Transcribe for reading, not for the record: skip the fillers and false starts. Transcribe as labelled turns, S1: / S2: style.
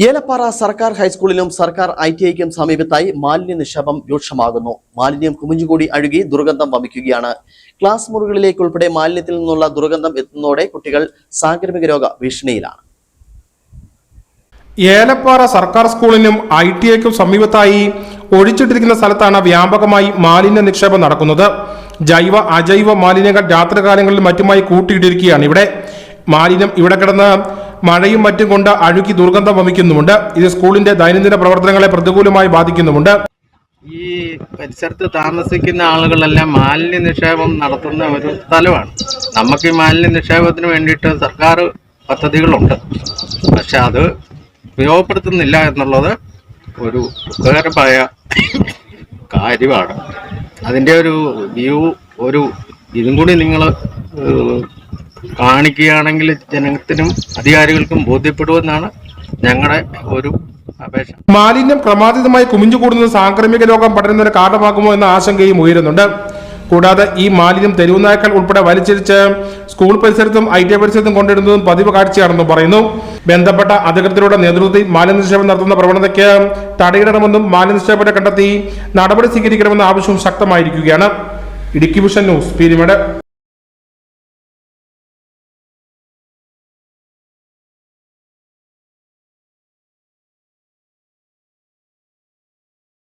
S1: ഏലപ്പാറ സർക്കാർ ഹൈസ്കൂളിലും സർക്കാർ ITIക്കും സമീപത്തായി മാലിന്യ നിക്ഷേപം രൂക്ഷമാകുന്നു. മാലിന്യം കുമിഞ്ഞുകൂടി അഴുകി ദുർഗന്ധം വമിക്കുകയാണ്. ക്ലാസ് മുറികളിലേക്ക് ഉൾപ്പെടെ മാലിന്യത്തിൽ നിന്നുള്ള ദുർഗന്ധം എത്തുന്നതോടെ കുട്ടികൾ സാംക്രമിക രോഗ ഭീഷണിയിലാണ്.
S2: ഏലപ്പാറ സർക്കാർ സ്കൂളിനും ITIക്കും സമീപത്തായി ഒഴിച്ചിട്ടിരിക്കുന്ന സ്ഥലത്താണ് വ്യാപകമായി മാലിന്യ നിക്ഷേപം നടക്കുന്നത്. ജൈവ അജൈവ മാലിന്യങ്ങൾ രാത്രികാലങ്ങളിൽ മറ്റുമായി കൂട്ടിയിട്ടിരിക്കുകയാണ്. മാലിന്യം ഇവിടെ കിടന്ന് മഴയും മറ്റും കൊണ്ട് അഴുകി ദുർഗന്ധം വമിക്കുന്നുമുണ്ട്. ഇത് സ്കൂളിന്റെ ദൈനംദിന പ്രവർത്തനങ്ങളെ പ്രതികൂലമായി ബാധിക്കുന്നുമുണ്ട്.
S3: ഈ പരിസരത്ത് താമസിക്കുന്ന ആളുകളെല്ലാം മാലിന്യ നിക്ഷേപം നടത്തുന്ന ഒരു സ്ഥലമാണ്. നമുക്ക് ഈ മാലിന്യ നിക്ഷേപത്തിന് വേണ്ടിയിട്ട് സർക്കാർ പദ്ധതികളുണ്ട്, പക്ഷെ അത് ഉപയോഗപ്പെടുത്തുന്നില്ല എന്നുള്ളത് ഒരു ദുഃഖകരമായ കാര്യമാണ്. അതിൻ്റെ ഒരു ഇതും കൂടി നിങ്ങൾ കാണിക്കുകയാണെങ്കിൽ ജനത്തിനും അധികാരികൾക്കും ബോധ്യപ്പെടുമെന്നാണ് ഞങ്ങളുടെ ഒരു അപേക്ഷ.
S2: മാലിന്യം ക്രമാതീതമായി കുമിഞ്ഞുകൂടുന്നത് സാംക്രമിക രോഗം പടരുന്നതിന് കാരണമാകുമോ എന്ന ആശങ്കയും ഉയരുന്നുണ്ട്. കൂടാതെ ഈ മാലിന്യം തെരുവുനായ്ക്കൾ ഉൾപ്പെടെ വലിച്ചിരിച്ച് സ്കൂൾ പരിസരത്തും ITI പരിസരത്തും കൊണ്ടിടുന്നതും പതിവ് കാഴ്ചയാണെന്നും പറയുന്നു. ബന്ധപ്പെട്ട അധികൃതരുടെ നേതൃത്വത്തിൽ മാലിന്യ നിക്ഷേപം നടത്തുന്ന പ്രവണതയ്ക്ക് തടയിടണമെന്നും മാലിന്യ നിക്ഷേപത്തെ കണ്ടെത്തി നടപടി സ്വീകരിക്കണമെന്ന ആവശ്യവും ശക്തമായിരിക്കുകയാണ്. Idukki vision news, Peermade.